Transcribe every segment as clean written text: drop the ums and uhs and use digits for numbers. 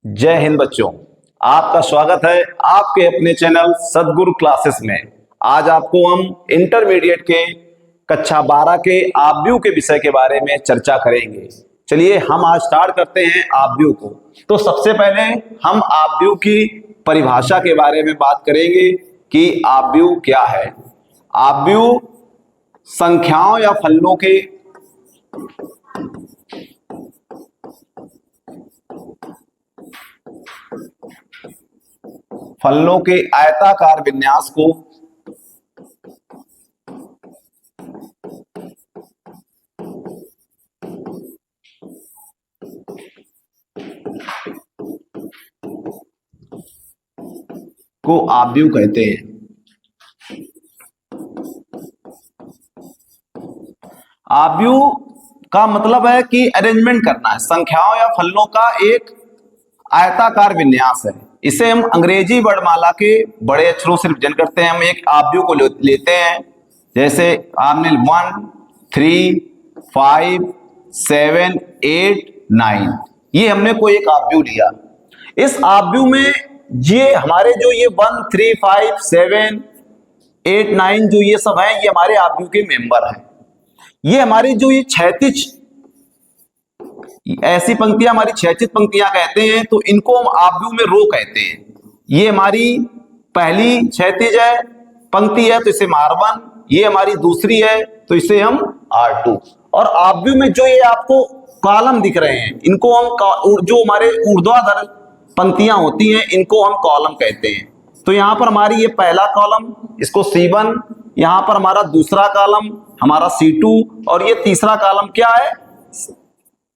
जय हिंद बच्चों। आपका स्वागत है आपके अपने चैनल सदगुरु क्लासेस में। आज आपको हम इंटरमीडिएट के कक्षा 12 के आव्यूह के विषय के बारे में चर्चा करेंगे। चलिए हम आज स्टार्ट करते हैं आव्यूह को। तो सबसे पहले हम आव्यूह की परिभाषा के बारे में बात करेंगे कि आव्यूह क्या है। आव्यूह संख्याओं या फलनों के आयताकार विन्यास को आव्यूह कहते हैं। आव्यूह का मतलब है कि अरेंजमेंट करना है, संख्याओं या फलनों का एक आयताकार विन्यास है। इसे हम अंग्रेजी वर्णमाला के बड़े अक्षरों से रिप्रेजेंट करते हैं। हम एक आव्यूह को लेते हैं, जैसे आपने 1 3 5 7 8 9, ये हमने कोई एक आव्यूह लिया। इस आव्यूह में ये हमारे जो ये 1 3 5 7 8 9 जो ये सब है, ये हमारे आव्यूह के मेंबर हैं। ये हमारी जो ये क्षैतिज ऐसी पंक्तियां हमारी क्षैतिज पंक्तियां कहते हैं, तो इनको हम आव्यूह में रो कहते हैं। ये हमारी पहली क्षैतिज है पंक्ति है, तो इसे R1, ये हमारी दूसरी है तो इसे हम R2। और आव्यूह में जो ये आपको कॉलम दिख रहे हैं, इनको हम जो हमारे ऊर्ध्वाधर पंक्तियां होती हैं, इनको हम कॉलम कहते हैं। तो यहां पर हमारी ये पहला कॉलम, इसको C1, यहां पर हमारा दूसरा कॉलम हमारा C2, और ये तीसरा कॉलम क्या है,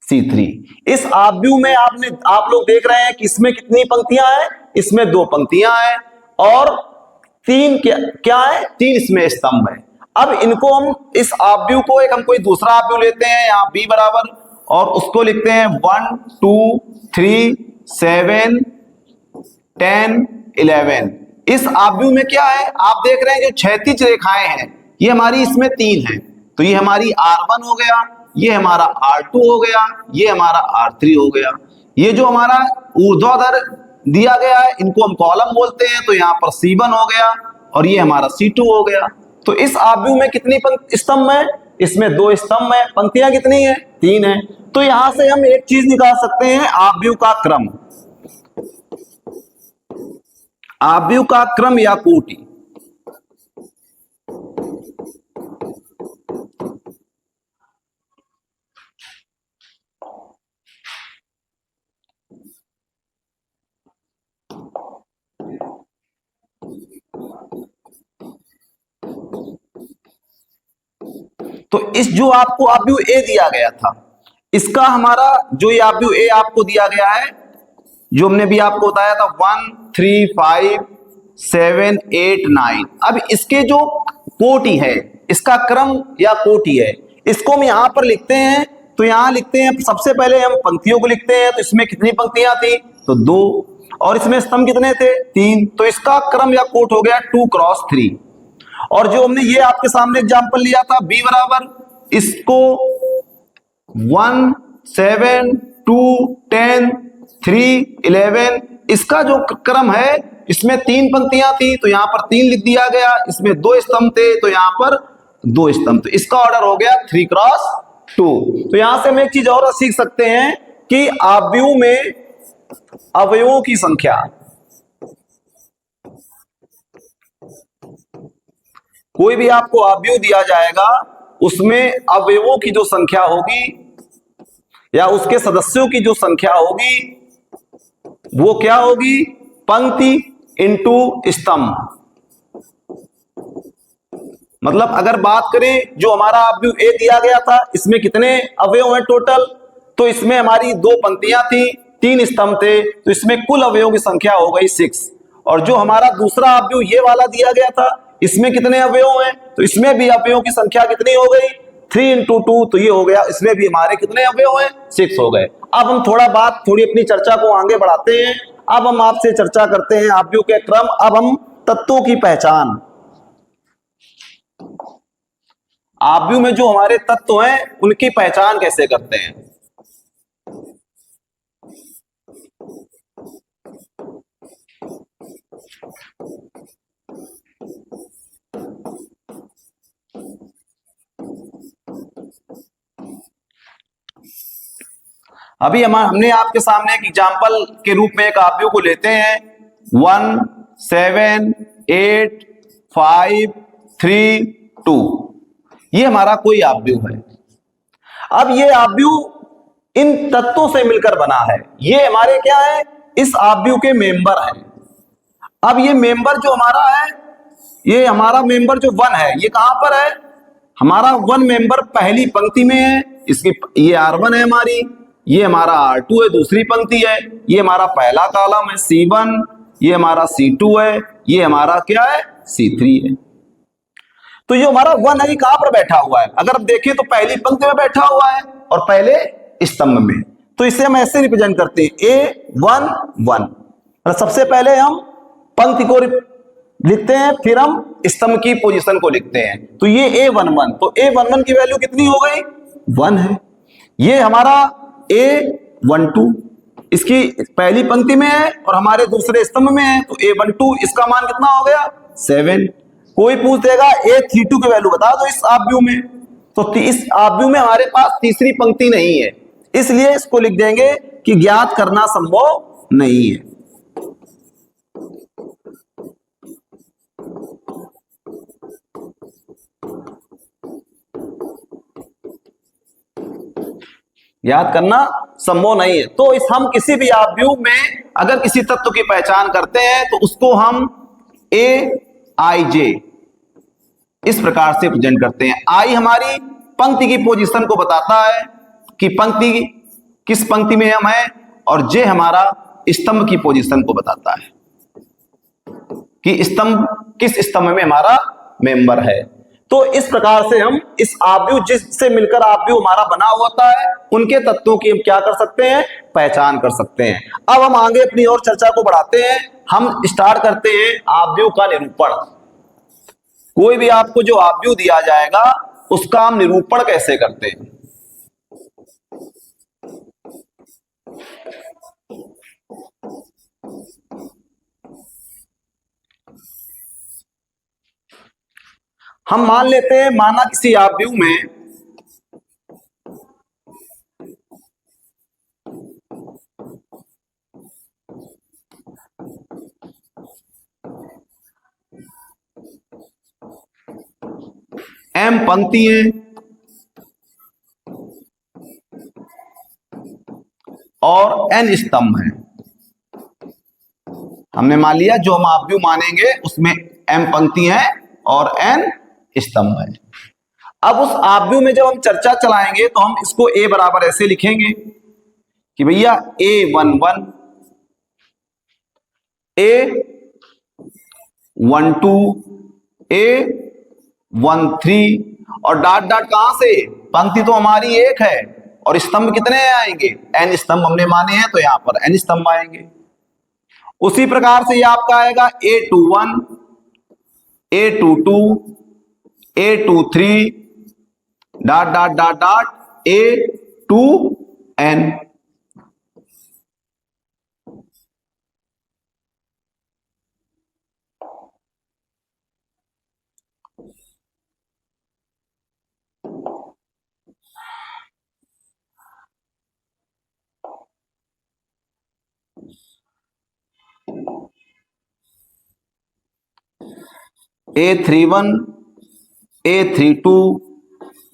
C3। इस आव्यूह में आप लोग देख रहे हैं कि इसमें कितनी पंक्तियां हैं, इसमें 2 पंक्तियां हैं और 3 क्या है, 3 इसमें स्तंभ है। अब इनको हम इस आव्यूह को हम कोई दूसरा आव्यूह लेते हैं, यहां B बराबर, और उसको लिखते हैं 1 2 3 7 10 11। इस आव्यूह में क्या है, आप देख रहे हैं जो क्षैतिज रेखाएं हैं ये हमारी इसमें 3 हैं, तो ये हमारी R1 हो गया, ये हमारा R2 हो गया, ये हमारा R3 हो गया। ये जो हमारा ऊर्ध्वाधर दिया गया है इनको हम कॉलम बोलते हैं, तो यहां पर C1 हो गया और ये हमारा C2 हो गया। तो इस आव्यूह में कितनी स्तंभ है, इसमें 2 स्तंभ है। पंक्तियां कितनी है, 3 है। तो यहां से हम एक चीज निकाल सकते हैं, आव्यूह का क्रम। आव्यूह का क्रम या कोटि। तो इस जो आपको आव्यूह ए दिया गया था, इसका हमारा जो ये आव्यूह ए आपको दिया गया है, जो हमने भी आपको बताया था 1 3 5 7 8 9। अब इसके जो कोटि है, इसका क्रम या कोटि है, इसको हम यहां पर लिखते हैं। तो यहां लिखते हैं, सबसे पहले हम पंक्तियों को लिखते हैं। तो इसमें कितनी पंक्तियां थी, तो 2, और इसमें स्तंभ कितने थे, 3। तो इसका क्रम या कोट हो गया 2 क्रॉस 3। और जो हमने ये आपके सामने एग्जांपल लिया था B बराबर, इसको 1 7 2 10 3 11, इसका जो क्रम है, इसमें 3 पंक्तियां थी तो यहां पर 3 लिख दिया गया, इसमें 2 स्तंभ थे तो यहां पर 2 स्तंभ। तो इसका ऑर्डर हो गया 3 क्रॉस 2। तो यहां से हम एक चीज और सीख सकते हैं कि आव्यूह में अवयवों की संख्या, कोई भी आपको आव्यूह दिया जाएगा उसमें अवयवों की जो संख्या होगी या उसके सदस्यों की जो संख्या होगी वो क्या होगी, पंक्ति इंटू स्तंभ। मतलब अगर बात करें जो हमारा आव्यूह ए दिया गया था, इसमें कितने अवयव हैं टोटल, तो इसमें हमारी 2 पंक्तियां थी, 3 स्तंभ थे, तो इसमें कुल अवयवों की संख्या हो गई 6। और जो हमारा दूसरा आव्यूह ये वाला दिया गया था, इसमें कितने अवयव हैं, तो इसमें भी अवयवों की संख्या कितनी हो गई, 3 इंटू 2, तो ये हो गया, इसमें भी हमारे कितने अवयव हैं, 6 हो गए। अब हम थोड़ी अपनी चर्चा को आगे बढ़ाते हैं। अब हम आपसे चर्चा करते हैं आव्यूह के क्रम। अब हम तत्वों की पहचान, आव्यूह में जो हमारे तत्व हैं उनकी पहचान कैसे करते हैं। अभी हमने आपके सामने एक एग्जाम्पल के रूप में एक आव्यूह को लेते हैं 1 7 8 5 3 2। ये हमारा कोई आव्यूह है। अब ये आव्यूह इन तत्वों से मिलकर बना है। ये हमारे क्या है, इस आव्यूह के मेंबर हैं। अब ये मेंबर जो हमारा है, ये हमारा मेंबर जो 1 है, ये कहां पर है, हमारा 1 मेंबर पहली पंक्ति में है। इसकी ये R1 है हमारी, ये हमारा R2 है दूसरी पंक्ति है, ये हमारा पहला कॉलम है C1, ये हमारा C2 है, ये हमारा क्या है C3 है। तो ये हमारा 1 है, ये कहां पर बैठा हुआ है, अगर आप देखें तो पहली पंक्ति में बैठा हुआ है और पहले स्तंभ में। तो इसे हम ऐसे रिप्रेजेंट करते हैं A1 1, मतलब सबसे पहले हम पंक्ति को लिखते हैं, फिर हम स्तंभ की पोजीशन को लिखते हैं। तो ये A11, तो A11 की वैल्यू कितनी हो गई 1 है। ये हमारा A12 इसकी पहली पंक्ति में है और हमारे दूसरे स्तंभ में है, तो A12 इसका मान कितना हो गया 7। कोई पूछ देगा A32 की वैल्यू बता दो इस आव्यूह में, तो इस आव्यूह में हमारे पास तीसरी पंक्ति नहीं है, इसलिए इसको लिख देंगे कि ज्ञात करना संभव नहीं है। याद करना संभव नहीं है। तो इस हम किसी भी आव्यूह में अगर किसी तत्व की पहचान करते हैं तो उसको हम AIJ इस प्रकार से प्रेजेंट करते हैं। I हमारी पंक्ति की पोजीशन को बताता है कि पंक्ति किस पंक्ति में हम हैं, और J हमारा स्तंभ की पोजीशन को बताता है कि स्तंभ किस स्तंभ में हमारा मेंबर है। तो इस प्रकार से हम इस आव्यूह जिससे मिलकर आव्यूह हमारा बना होता है उनके तत्वों की हम क्या कर सकते हैं, पहचान कर सकते हैं। अब हम आगे अपनी और चर्चा को बढ़ाते हैं। हम स्टार्ट करते हैं आव्यूह का निरूपण। कोई भी आपको जो आव्यूह दिया जाएगा उसका हम निरूपण कैसे करते हैं। हम मान लेते हैं, माना किसी आव्यूह में M पंक्ति है और N स्तंभ है। हमने मान लिया जो हम आव्यूह मानेंगे उसमें M पंक्ति है और N स्तंभ है। अब उस आव्यूह में जब हम चर्चा चलाएंगे तो हम इसको A बराबर ऐसे लिखेंगे कि भैया A11 A12 A13 और डॉट डॉट कहां से, पंक्ति तो हमारी एक है और स्तंभ कितने आएंगे, N स्तंभ हमने माने हैं तो यहां पर N स्तंभ आएंगे। उसी प्रकार से ये आपका आएगा A21 A22 A23 dot dot dot dot A2N। A31 A32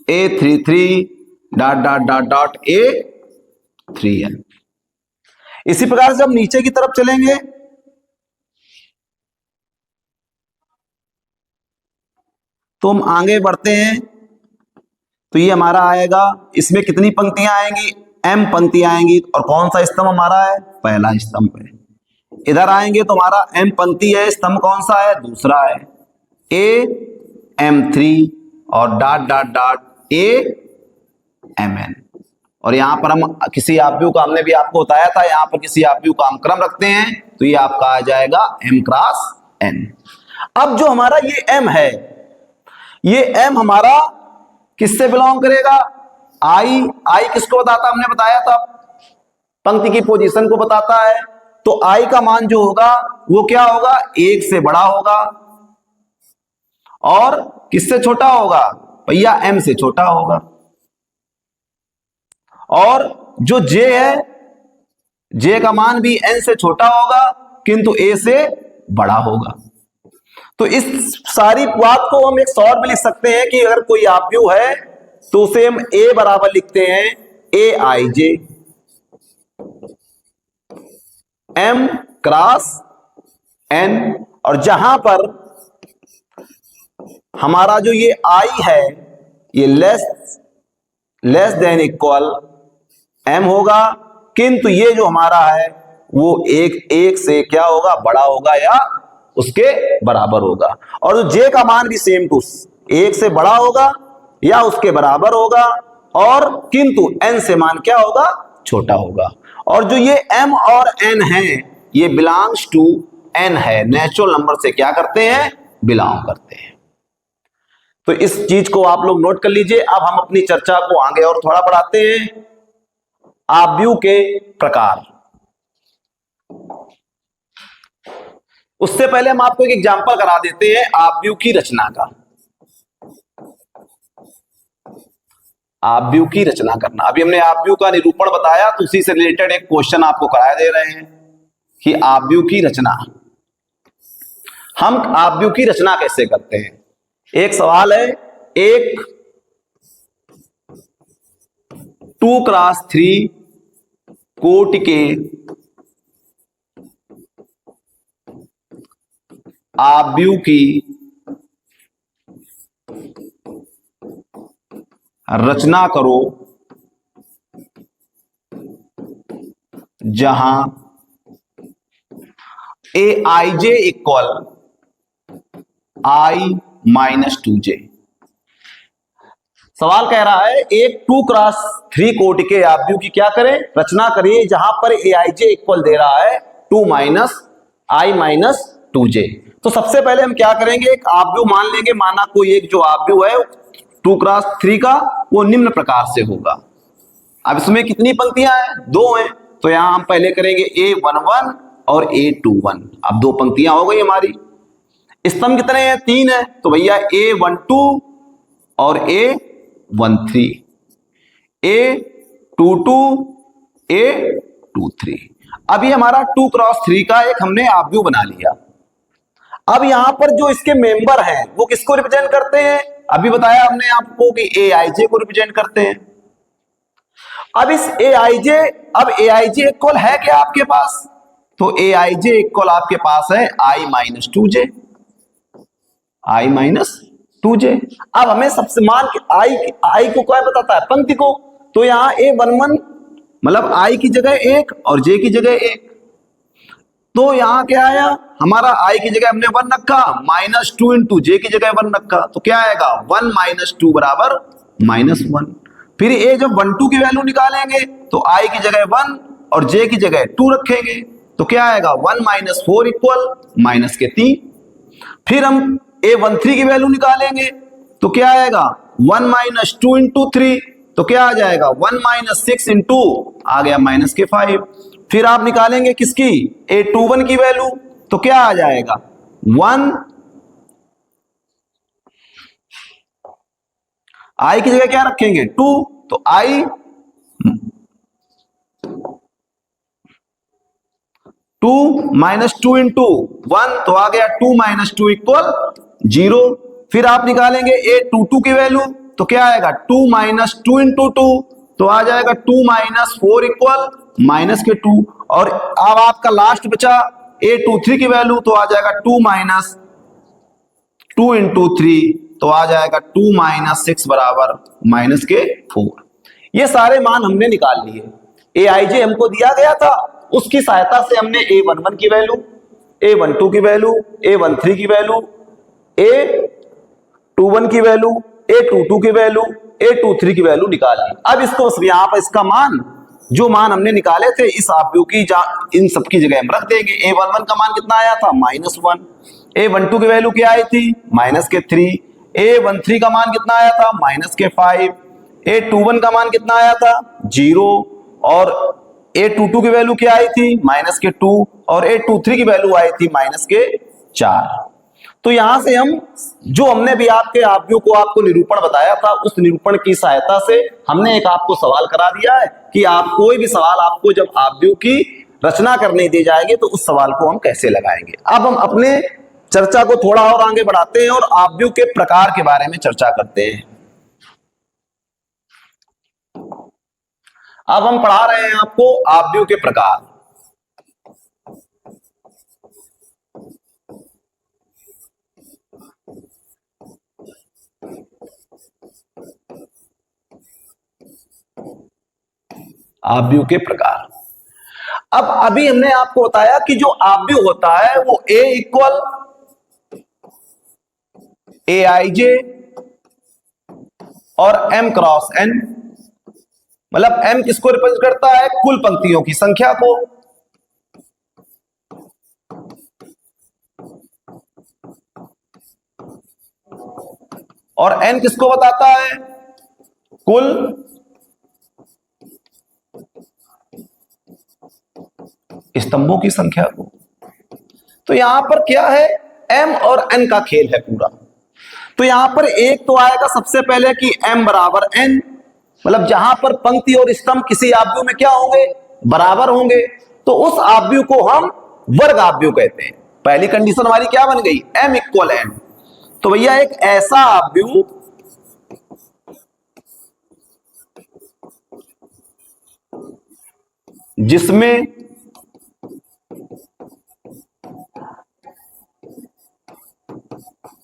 A33 dot dot dot dot A3N। इसी प्रकार से हम नीचे की तरफ चलेंगे तो हम आगे बढ़ते हैं तो ये हमारा आएगा, इसमें कितनी पंक्तियां आएंगी, M पंक्तियां आएंगी और कौन सा स्तंभ हमारा है, पहला स्तंभ है। इधर आएंगे तो हमारा M पंक्ति है, स्तंभ कौन सा है, दूसरा है AM3 और डॉट डॉट डॉट AMN। और यहां पर हम किसी आव्यूह का, हमने भी आपको बताया था, यहां पर किसी आव्यूह का हम क्रम रखते हैं तो ये आपका आ जाएगा M क्रॉस N। अब जो हमारा ये M है, ये M हमारा किससे बिलोंग करेगा, I किसको बताता, हमने बताया था पंक्ति की पोजीशन को बताता है। तो I का मान जो होगा वो क्या होगा, 1 से बड़ा होगा और किससे छोटा होगा, भैया M से छोटा होगा। और जो j है, j का मान भी n से छोटा होगा किंतु a से बड़ा होगा। तो इस सारी बात को हम एक शॉर्ट में लिख सकते हैं कि अगर कोई आव्यूह है तो उसे हम a बराबर लिखते हैं aij m क्रॉस n, और जहां पर हमारा जो ये i है ये लेस देन इक्वल m होगा, किंतु ये जो हमारा है वो एक से क्या होगा, बड़ा होगा या उसके बराबर होगा। और जो j का मान भी सेम टू एक से बड़ा होगा या उसके बराबर होगा, और किंतु n से मान क्या होगा, छोटा होगा। और जो ये m और n है ये बिलोंग्स टू n है, नेचुरल नंबर से क्या करते हैं, बिलोंग करते हैं। तो इस चीज को आप लोग नोट कर लीजिए। अब हम अपनी चर्चा को आगे और थोड़ा बढ़ाते हैं। आव्यूह के प्रकार, उससे पहले हम आपको एक एग्जांपल करा देते हैं आव्यूह की रचना का। आव्यूह की रचना करना, अभी हमने आव्यूह का निरूपण बताया तो उसी से रिलेटेड एक क्वेश्चन आपको कराया दे रहे हैं कि आव्यूह की रचना, हम आव्यूह की रचना कैसे करते हैं। एक सवाल है, एक 2x3 कोटि के आव्यूह की रचना करो जहां aij इक्वल i-2j। सवाल कह रहा है एक 2x3 कोटि के आव्यूह की क्या करें, रचना करिए जहां पर aij इक्वल दे रहा है 2 - i-2j। तो सबसे पहले हम क्या करेंगे, एक आव्यूह मान लेंगे, माना कोई एक जो आव्यूह है 2x3 का वो निम्न प्रकार से होगा। अब इसमें कितनी पंक्तियां हैं, 2 हैं, तो यहां हम पहले करेंगे a11 और a21। अब 2 पंक्तियां हो गई हमारी। स्तंभ कितने हैं, 3 है, तो भैया a12 और a13, a22 a23। अभी हमारा 2x3 का एक हमने आव्यूह बना लिया। अब यहां पर जो इसके मेंबर हैं वो किसको रिप्रेजेंट करते हैं, अभी बताया हमने आपको कि aij को रिप्रेजेंट करते हैं। अब इस aij, अब aij इक्वल है क्या आपके पास, तो aij इक्वल आपके पास है i-2j, i-2j। अब हमें सबसे मान i को क्या बताता है, पंक्ति को, तो यहां a11 मतलब i की जगह 1 और j की जगह 1, तो यहां क्या आया, हमारा i की जगह हमने 1 रखा, -2 इंटू j की जगह 1 रखा, तो क्या आएगा 1 - 2 बराबर -1। फिर ये जब 1 2 की वैल्यू निकालेंगे तो i की जगह 1 और j की जगह 2 रखेंगे, तो क्या आएगा 1 - 4 इक्वल -3। फिर हम a13 की वैल्यू निकालेंगे तो क्या आएगा 1 - 2 इंटू 3, तो क्या आ जाएगा 1 - 6 इंटू आ गया -5। फिर आप निकालेंगे किसकी, a21 की वैल्यू, तो क्या आ जाएगा 1, i की जगह क्या रखेंगे 2, तो i 2 - 2 इंटू 1, तो आ गया 2 - 2 इक्वल 0। फिर आप निकालेंगे a22 की वैल्यू, तो क्या आएगा 2 - 2 इंटू 2, तो आ जाएगा 2 - 4 इक्वल -2। और अब आपका लास्ट बचा a23 की वैल्यू, तो आ जाएगा 2 - 2 इंटू 3, तो आ जाएगा 2 - 6 बराबर -4। ये सारे मान हमने निकाल लिए। aij हमको दिया गया था, उसकी सहायता से हमने a11 की वैल्यू, a12 की वैल्यू, a13 की वैल्यू, a21 की वैल्यू, a22 की वैल्यू, a23 की वैल्यू निकाल ली। अब इसको यहां पर इसका मान, जो मान हमने निकाले थे इस आव्यूह की, इन सबकी जगह हम रख देंगे। a11 का मान कितना आया था -1, a12 की वैल्यू क्या आई थी -3, a13 का मान कितना आया था -5, a21 का मान कितना आया था 0, और a22 की वैल्यू क्या आई थी -2, और a23 की वैल्यू आई थी -4। तो यहां से हम जो हमने भी आपके आव्यूह को आपको निरूपण बताया था, उस निरूपण की सहायता से हमने एक आपको सवाल करा दिया है कि आप कोई भी सवाल आपको जब आव्यूह की रचना करने दी जाएगी तो उस सवाल को हम कैसे लगाएंगे। अब हम अपने चर्चा को थोड़ा और आगे बढ़ाते हैं और आव्यूह के प्रकार के बारे में चर्चा करते हैं। अब हम पढ़ा रहे हैं आपको आव्यूह के प्रकार। आव्यूह के प्रकार। अब अभी हमने आपको बताया कि जो आव्यूह होता है वो A इक्वल AIJ और M क्रॉस N, मतलब M किसको रिप्रेजेंट करता है? कुल पंक्तियों की संख्या को, और N किसको बताता है? कुल स्तंभों की संख्या को। तो यहां पर क्या है? M और N का खेल है पूरा। तो यहां पर एक तो आएगा सबसे पहले कि M बराबर N, मतलब जहां पर पंक्ति और स्तंभ किसी आव्यूह में क्या होंगे? बराबर होंगे, तो उस आव्यूह को हम वर्ग आव्यूह कहते हैं। पहली कंडीशन हमारी क्या बन गई? M equal N। तो भैया एक ऐसा आव्यूह जिसमें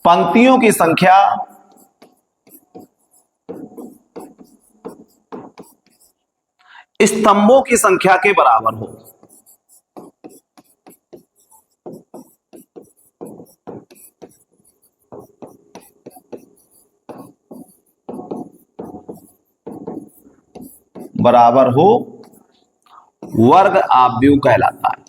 पंक्तियों की संख्या स्तंभों की संख्या के बराबर हो। बराबर हो, वर्ग आव्यूह कहलाता है।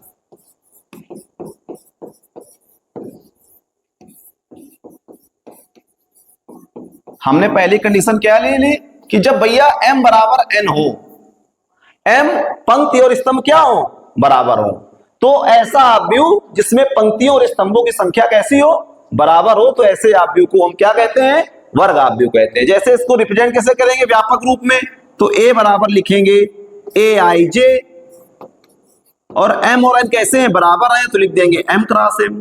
हमने पहली कंडीशन क्या ले ली कि जब भैया M बराबर N हो, M पंक्ति और स्तंभ क्या हो? बराबर हो, तो ऐसा आव्यूह जिसमें पंक्तियों और स्तंभों की संख्या कैसी हो? बराबर हो, तो ऐसे आव्यूह को हम क्या कहते हैं? वर्ग आव्यूह कहते हैं। जैसे इसको रिप्रेजेंट कैसे करेंगे व्यापक रूप में? तो A बराबर लिखेंगे AIJ, और M और N कैसे हैं? बराबर हैं, तो लिख देंगे M क्रॉस M,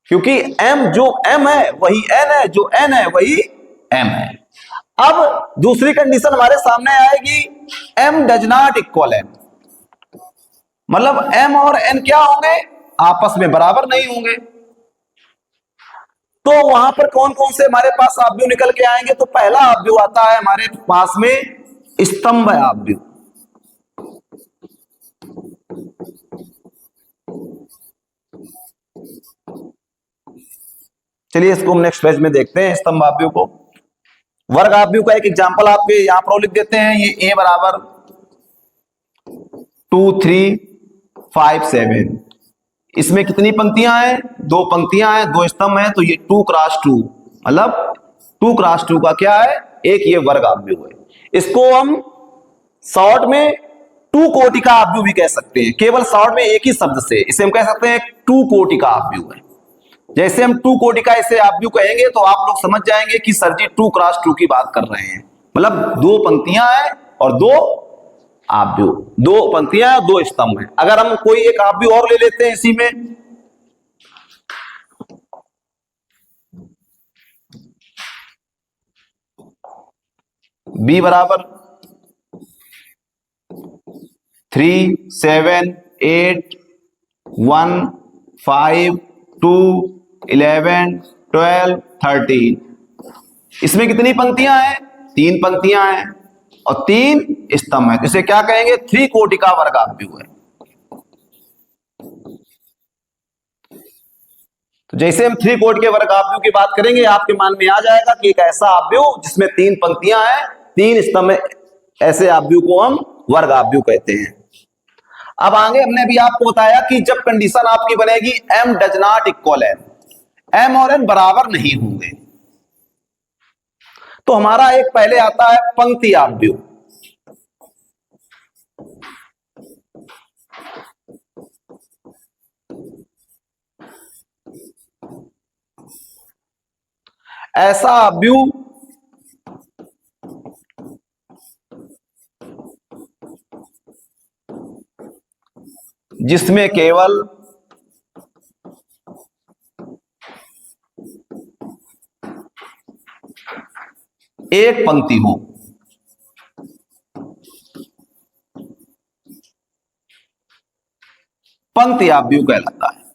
क्योंकि M जो M है वही N है, जो N है वही M है। अब दूसरी कंडीशन हमारे सामने आएगी, M does not equal N, मतलब M और N क्या होंगे? आपस में बराबर नहीं होंगे। तो वहां पर कौन कौन से हमारे पास आव्यूह निकल के आएंगे? तो पहला आव्यूह आता है हमारे पास में स्तंभ आव्यूह। चलिए इसको हम नेक्स्ट पेज में देखते हैं स्तंभ आव्यूह को। वर्ग आव्यूह का एक एग्जांपल आपके यहां पर लिख देते हैं। ये A बराबर 2 3 5 7, इसमें कितनी पंक्तियां हैं? 2 पंक्तियां हैं, 2 स्तंभ हैं, तो ये 2 क्रॉस 2, मतलब 2 क्रॉस 2 का क्या है? एक ये वर्ग आव्यूह है। इसको हम शॉर्ट में 2 कोटि का आव्यूह भी कह सकते हैं, केवल शॉर्ट में एक ही शब्द से इसे हम कह सकते हैं 2 कोटि का आव्यूह है। जैसे हम 2 कोटि का इसे आव्यूह कहेंगे तो आप लोग समझ जाएंगे कि सर जी 2 क्रॉस 2 की बात कर रहे हैं, मतलब 2 पंक्तियां हैं और 2 आव्यूह, 2 पंक्तियां 2 स्तंभ हैं। अगर हम कोई एक आव्यूह और ले लेते हैं इसी में, B बराबर 3 7 8 1 5 2 11 12 13, इसमें कितनी पंक्तियां हैं? 3 पंक्तियां हैं और 3 स्तंभ हैं। इसे क्या कहेंगे? 3 कोटि का वर्ग आव्यूह है। तो जैसे हम 3 कोटि के वर्ग आव्यूह की बात करेंगे, आपके मान में आ जाएगा कि एक ऐसा आव्यूह जिसमें 3 पंक्तियां हैं, 3 स्तंभ, ऐसे आव्यूह को हम वर्ग आव्यूह कहते हैं। अब आगे हमने भी आपको बताया कि जब कंडीशन आपकी बनेगी M does not equal N, M और N बराबर नहीं होंगे, तो हमारा एक पहले आता है पंक्ति आव्यूह। ऐसा अव्यू जिसमें केवल एक पंक्ति हो। पंक्ति अव्यू कहलाता है।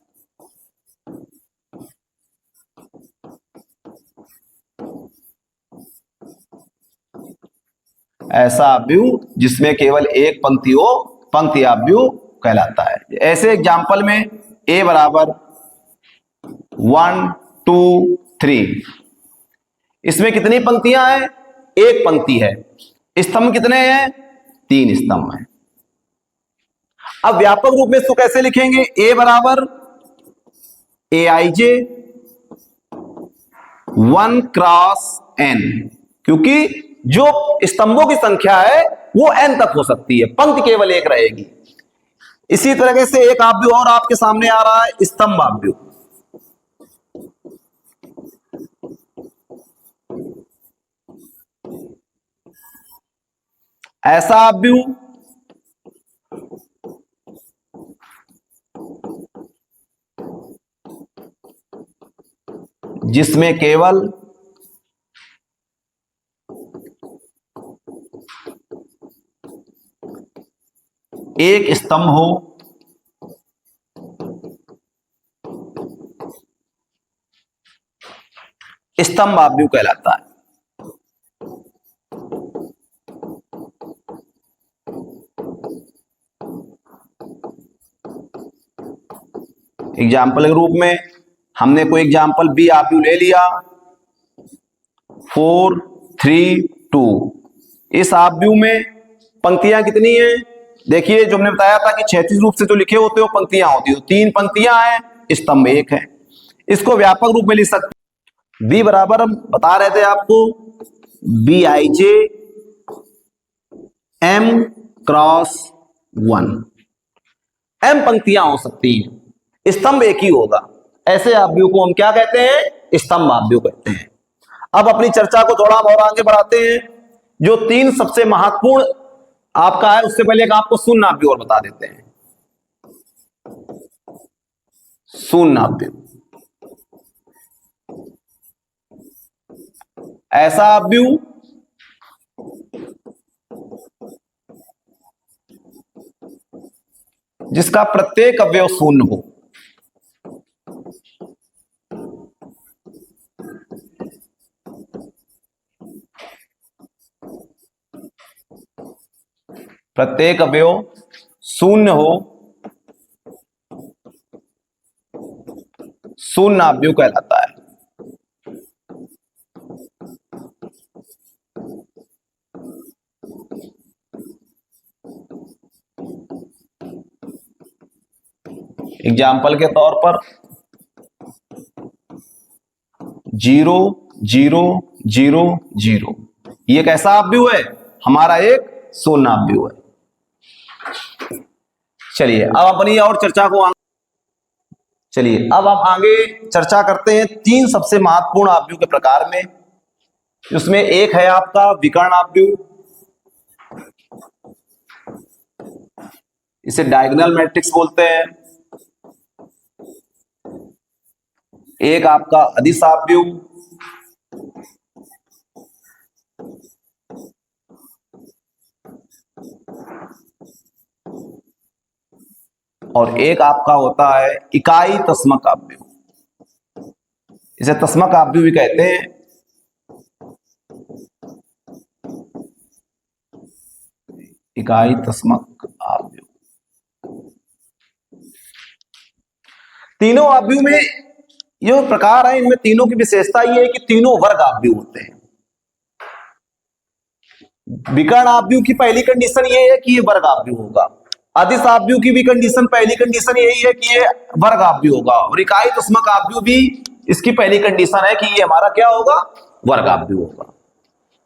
ऐसा अव्यू जिसमें केवल एक पंक्ति हो, पंक्ति अव्यू कहलाता है। ऐसे एग्जाम्पल में a बराबर 1 2 3, इसमें कितनी पंक्तियां हैं? एक पंक्ति है। स्तंभ कितने हैं? 3 स्तंभ हैं। अब व्यापक रूप में इसको कैसे लिखेंगे? a बराबर aij 1 क्रॉस n, क्योंकि जो स्तंभों की संख्या है वो n तक हो सकती है, पंक्ति केवल एक रहेगी। इसी तरह से एक अव्यू और आपके सामने आ रहा है, स्तंभ अव्यू। ऐसा अव्यू जिसमें केवल एक स्तंभ हो, स्तंभ अव्यू कहलाता है। एग्जाम्पल के रूप में हमने कोई एग्जाम्पल बी अव्यू ले लिया, 4 3 2। इस अव्यू में पंक्तियां कितनी हैं? देखिए, जो हमने बताया था कि क्षैतिज रूप से जो लिखे होते हो पंक्तियां होती हो, 3 पंक्तियां हैं, स्तंभ 1 है। इसको व्यापक रूप में लिख सकते। बी बराबर हम बता रहे थे आपको B I J M cross 1। M पंक्तियां हो सकती हैं, स्तंभ एक ही होगा। ऐसे अव्यू को हम क्या कहते हैं? स्तंभ अव्यू कहते हैं। अब अपनी चर्चा को थोड़ा और आगे बढ़ाते हैं। जो 3 सबसे महत्वपूर्ण आपका है, उससे पहले एक आपको शून्य अव्यू और बता देते हैं। शून्य अव्यू ऐसा अव्यू जिसका प्रत्येक अवयव शून्य हो। प्रत्येक अवयव शून्य हो, शून्य अव्यू कहलाता है। एग्जाम्पल के तौर पर 0 0 0 0, ये कैसा अव्यू है? हमारा एक शून्य अव्यू है। चलिए अब अपनी और चर्चा को चलिए अब आप आगे चर्चा करते हैं 3 सबसे महत्वपूर्ण अव्यू के प्रकार में। उसमें एक है आपका विकर्ण अव्यू, इसे डायगोनल मैट्रिक्स बोलते हैं। एक आपका अदिश अव्यू, और एक आपका होता है इकाई तस्मक अव्यू, इसे तस्मक अव्यू भी कहते हैं। इकाई तस्मक अव्यू। तीनों अव्यू में ये प्रकार है, इनमें तीनों की विशेषता ये है कि तीनों वर्ग अव्यू होते हैं। विकर्ण अव्यू की पहली कंडीशन ये है कि ये वर्ग अव्यू होगा। अदिश अव्यू की भी कंडीशन, पहली कंडीशन यही है कि ये वर्ग अव्यू होगा। और इकाई तस्मक अव्यू भी इसकी पहली कंडीशन है कि ये हमारा क्या होगा? वर्ग अव्यू होगा।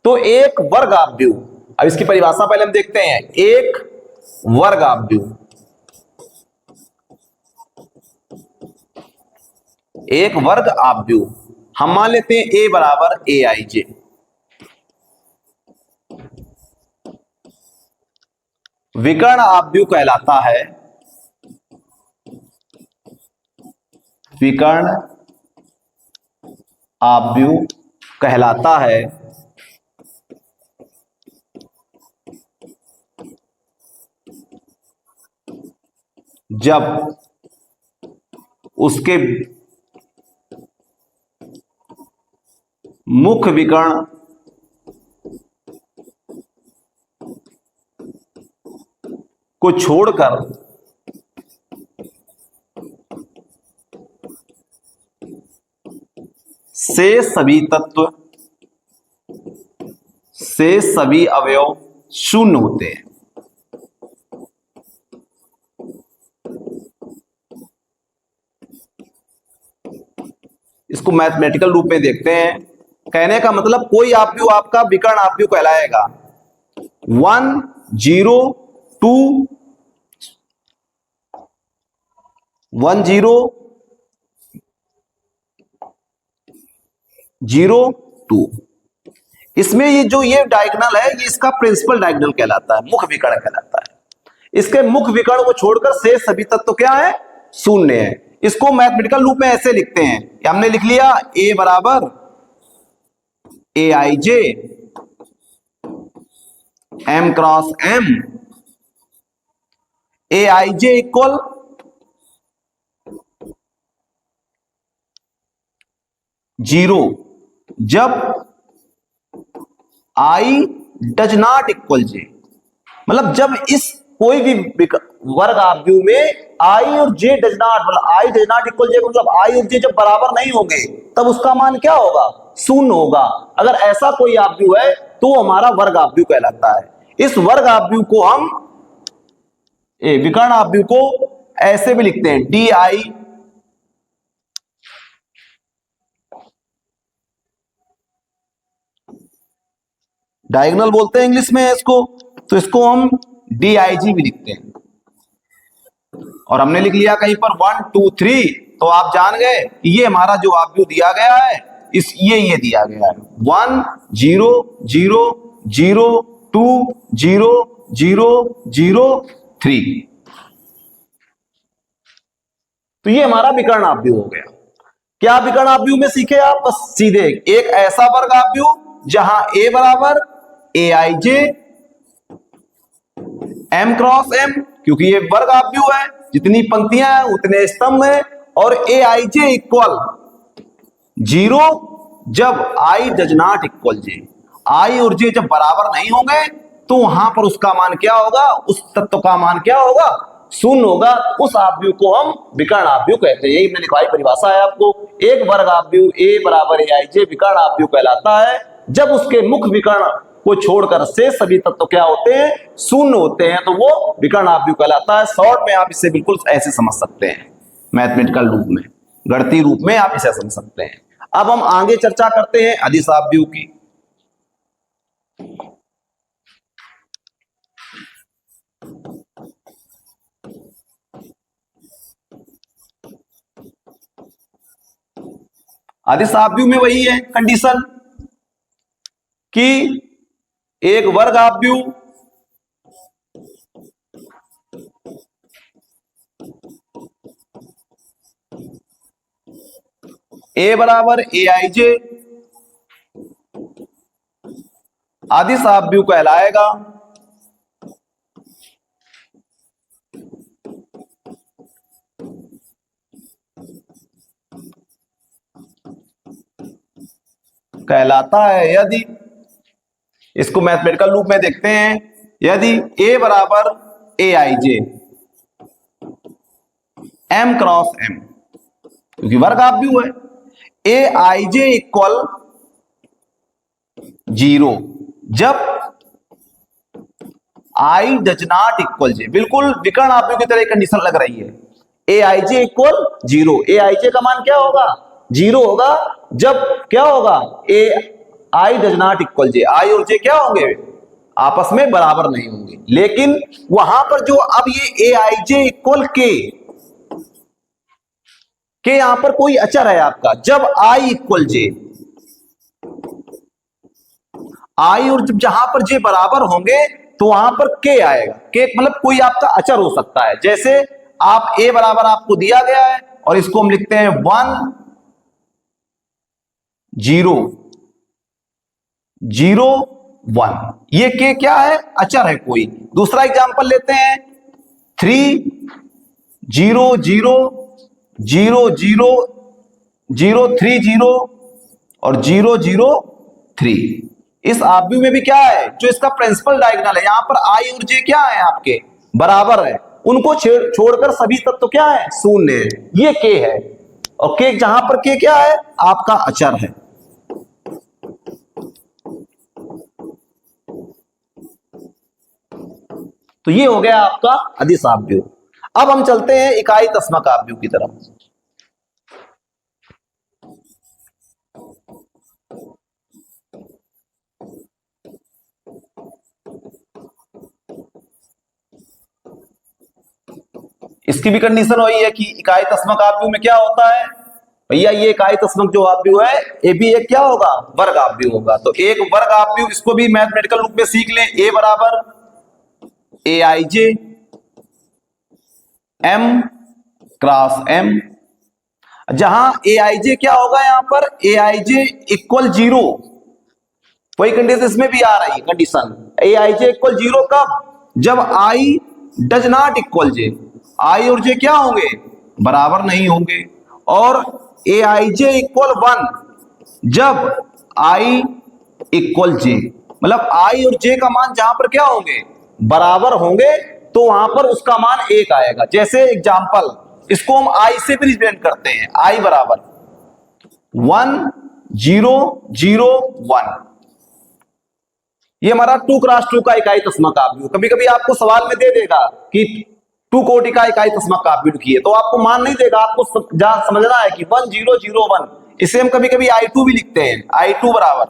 तो एक वर्ग अव्यू, अब इसकी परिभाषा पहले हम देखते हैं। एक वर्ग अव्यू, एक वर्ग अव्यू हम मान लेते हैं ए बराबर ए आई जे। विकर्ण आपव्यूह कहलाता है, विकर्ण आपव्यूह कहलाता है जब उसके मुख्य विकर्ण को छोड़कर शेष सभी तत्व, शेष सभी अवयव शून्य होते हैं। इसको मैथमेटिकल रूप में देखते हैं। कहने का मतलब कोई आपव्यूह आपका विकर्ण आपव्यूह कहलाएगा 1 0 2 1 0 0 2। इसमें ये डायगोनल है, ये इसका प्रिंसिपल डायगोनल कहलाता है, मुख्य विकर्ण कहलाता है। इसके मुख्य विकर्ण को छोड़कर शेष सभी तत्व क्या है? शून्य है। इसको मैथमेटिकल रूप में ऐसे लिखते हैं, हमने लिख लिया ए बराबर ए I J M cross M, A I J equal zero जब आई डज नॉट इक्वल जे। मतलब जब इस कोई भी वर्ग आपव्यूह में आई और जे डज नॉट, मतलब आई डज नॉट इक्वल जे, मतलब आई और जे जब बराबर नहीं होंगे तब उसका मान क्या होगा? शून्य होगा। अगर ऐसा कोई आपव्यूह है तो हमारा वर्ग आपव्यूह कहलाता है। इस वर्ग आपव्यूह को हम विकर्ण आपव्यूह को ऐसे भी लिखते हैं डी आई डायगोनल बोलते हैं इंग्लिश में इसको, तो इसको हम डी आई जी भी लिखते हैं। और हमने लिख लिया कहीं पर 1 2 3, तो आप जान गए कि ये हमारा जो आपव्यूह दिया गया है ये दिया गया है 1 0 0 0 2 0 0 0 3। तो ये हमारा विकर्ण आपव्यूह हो गया। क्या विकर्ण आपव्यूह में सीखे आप? बस सीधे एक ऐसा वर्ग आपव्यूह जहां ए बराबर ए I J M cross M, क्योंकि ये वर्ग आपव्यूह है, जितनी पंक्तियां हैं उतने स्तंभ हैं, और ए आई जे इक्वल जीरो जब आई डज नॉट इक्वल जे। आई और जे जब बराबर नहीं होंगे तो वहां पर उसका मान क्या होगा? उस तत्व का मान क्या होगा? शून्य होगा। उस आपव्यूह को हम विकर्ण आपव्यूह कहते हैं। यही मैंने लिखवाई परिभाषा है आपको। एक वर्ग आपव्यूह ए बराबर ए आई जे विकर्ण आपव्यूह कहलाता है जब उसके मुख्य विकर्ण को छोड़कर शेष सभी तत्व क्या होते हैं? शून्य होते हैं, तो वो विकर्ण आपव्यूह कहलाता है। शॉर्ट में आप इसे बिल्कुल ऐसे समझ सकते हैं, मैथमेटिकल रूप में, गणितीय रूप में आप इसे समझ सकते हैं। अब हम आगे चर्चा करते हैं अदिश आपव्यूह की। अदिश आपव्यूह में वही है कंडीशन कि एक वर्ग आपव्यूह ए बराबर ए आई जे अदिश आपव्यूह कहलाएगा कहलाता है यदि, इसको मैथमेटिकल रूप में देखते हैं, यदि ए बराबर ए I J M cross M, क्योंकि वर्ग आपव्यूह है, A I J equal zero जब आई डज नॉट इक्वल जे। बिल्कुल विकर्ण आपव्यूह की तरह कंडीशन लग रही है। A I J equal zero, A I जे का मान क्या होगा? जीरो होगा जब क्या होगा? ए आई डज नॉट इक्वल जे, आई और जे क्या होंगे? आपस में बराबर नहीं होंगे। लेकिन वहां पर जो अब ये ए आई जे इक्वल के, कि यहां पर कोई अचर है आपका, जब आई इक्वल जे, आई और जब जहां पर जे बराबर होंगे तो वहां पर के आएगा। के मतलब कोई आपका अचर हो सकता है, जैसे आप ए बराबर आपको दिया गया है और इसको हम लिखते हैं 1 0 0 1, ये के क्या है, अचर है कोई। दूसरा एग्जांपल लेते हैं 3 0 0 0 0 0 3 0 और 0 0 3। इस आव्यूह में भी क्या है, जो इसका प्रिंसिपल डायगोनल है, यहां पर आई और जे क्या है आपके बराबर है, उनको छोड़कर सभी तत्व क्या है, शून्य है, ये के है। और के जहां पर के क्या है, आपका अचर है। तो ये हो गया आपका अदिश आव्यूह। अब हम चलते हैं इकाई तस्मक आव्यूह की तरफ। इसकी भी कंडीशन वही है कि इकाई तस्मक आव्यूह में क्या होता है भैया, ये इकाई तस्मक जो आव्यूह है ये भी एक क्या होगा, वर्ग आव्यूह होगा। तो एक वर्ग आव्यूह, इसको भी मैथमेटिकल रूप में सीख लें, ए बराबर ए I J M cross M, जहां ए आई जे क्या होगा, यहां पर ए आई जे इक्वल 0, वही कंडीशन इसमें भी आ रही है condition, A I J equal 0 कब, जब आई डज नॉट इक्वल जे, आई और जे क्या होंगे, बराबर नहीं होंगे। और ए आई जे इक्वल 1 जब आई इक्वल जे, मतलब आई और जे का मान जहां पर क्या होंगे, बराबर होंगे, तो वहां पर उसका मान 1 आएगा। जैसे एग्जांपल, इसको हम आई से भी रिप्रेजेंट करते हैं, आई बराबर 1 0 0 1, ये हमारा 2 क्रॉस 2 का इकाई तस्मक आव्यूह। कभी कभी आपको सवाल में दे देगा कि 2 कोटि का इकाई तस्मक आव्यूह लिखिए, तो आपको मान नहीं देगा, आपको जहां समझना है कि 1 0 0 1, इसे हम कभी कभी I2 भी लिखते हैं, I2 बराबर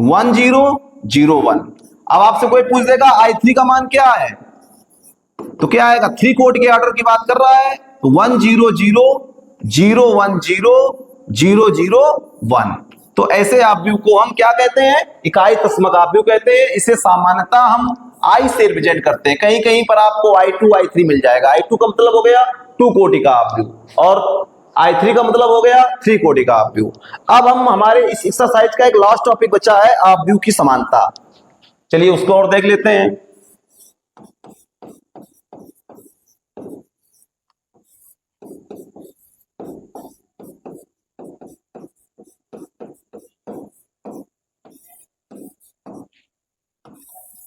1 0 0 1। अब आपसे कोई पूछ देगा I3 का मान क्या है, तो क्या आएगा, 3 कोटि के ऑर्डर की बात कर रहा है, तो 1 0 0 0 1 0 0 0 1। तो ऐसे आव्यूह को हम क्या कहते हैं, इकाई तस्मक आव्यूह कहते हैं। इसे सामान्यतः हम आई से रिप्रेजेंट करते हैं, कहीं कहीं पर आपको I2 I3 मिल जाएगा। I2 का मतलब हो गया 2 कोटि का आव्यूह और I3 का मतलब हो गया 3 कोटि का आव्यूह। अब हम हमारे इस एक्सरसाइज का एक लास्ट टॉपिक बचा है, आव्यूह की समानता। चलिए उसको और देख लेते हैं।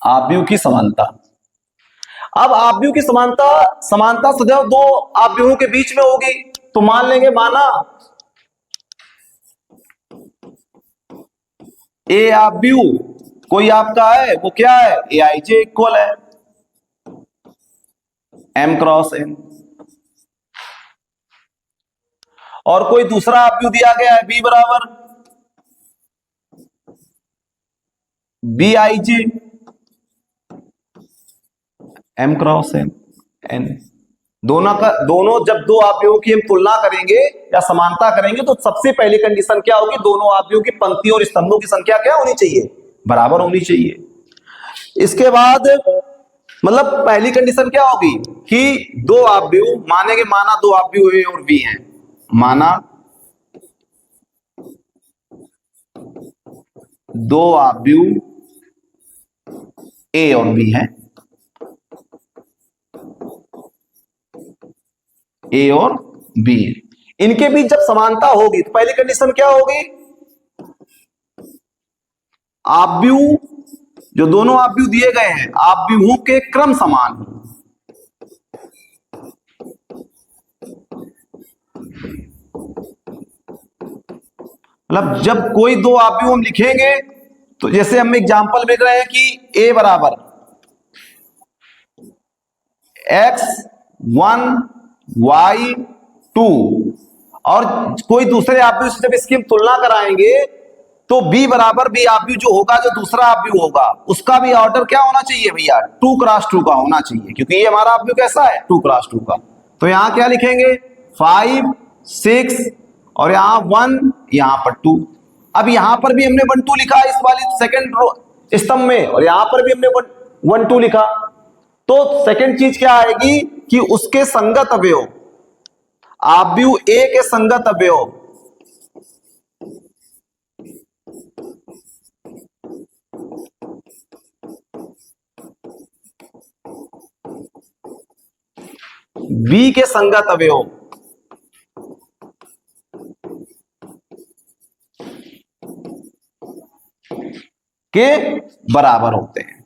आव्यूह की समानता। अब आव्यूह की समानता सदैव 2 आव्यूहों के बीच में होगी। तो मान लेंगे, माना ए आव्यूह कोई आपका है, वो क्या है, ए आई जे इक्वल है एम क्रॉस एम, और कोई दूसरा आव्यूह दिया गया है बी बराबर B I J M cross M N. दोनों जब 2 आव्यूहों की हम तुलना करेंगे या समानता करेंगे, तो सबसे पहली कंडीशन क्या होगी, दोनों आव्यूहों की पंक्तियों और स्तंभों की संख्या क्या होनी चाहिए, बराबर होनी चाहिए। इसके बाद मतलब पहली कंडीशन क्या होगी कि 2 आव्यूह मानेंगे, माना 2 आव्यूह ए और बी हैं, माना 2 आव्यूह ए और बी हैं, ए और बी, इनके बीच जब समानता होगी तो पहली कंडीशन क्या होगी, आव्यूह जो दोनों आव्यूह दिए गए हैं, आव्यूहों के क्रम समान हो। मतलब जब कोई 2 आव्यूह हम लिखेंगे, तो जैसे हम एग्जांपल लिख रहे हैं कि ए बराबर x1 y2, और कोई दूसरे आव्यूह से जब इसकी हम तुलना कराएंगे, तो b बराबर b आव्यूह जो होगा, जो दूसरा आव्यूह होगा, उसका भी ऑर्डर क्या होना चाहिए भैया, 2 क्रॉस 2 का होना चाहिए, क्योंकि ये हमारा आव्यूह कैसा है, 2 क्रॉस 2 का। तो यहां क्या लिखेंगे, 5 6 और यहां 1, यहां पर 2। अब यहां पर भी हमने 1 2 लिखा इस वाली सेकंड स्तंभ में, और यहां पर भी हमने 1 2 लिखा। तो सेकंड चीज क्या आएगी कि उसके संगत अवयव, आव्यूह ए के संगत अवयव बी के संगत अवयव के बराबर होते हैं।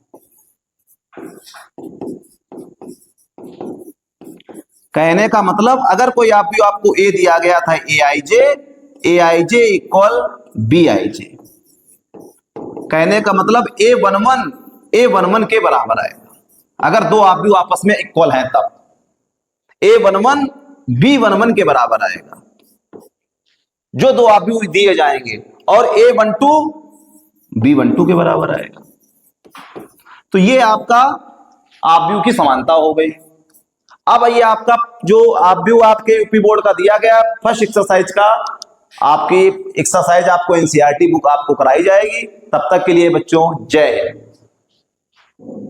कहने का मतलब अगर कोई आव्यूह आपको ए दिया गया था ए I J equal B I जे, कहने का मतलब ए वन वन के बराबर आएगा। अगर दो आव्यूह आपस में इक्वल हैं तब A11 B11 के बराबर आएगा, जो दो आव्यूह दिए जाएंगे, और A12 B12 के बराबर आएगा। तो ये आपका आव्यूह की समानता हो गई। अब ये आपका जो आव्यूह आपके यूपी बोर्ड का दिया गया फर्स्ट एक्सरसाइज का, आपकी एक्सरसाइज आपको एनसीईआरटी बुक आपको कराई जाएगी। तब तक के लिए बच्चों जय हिंद।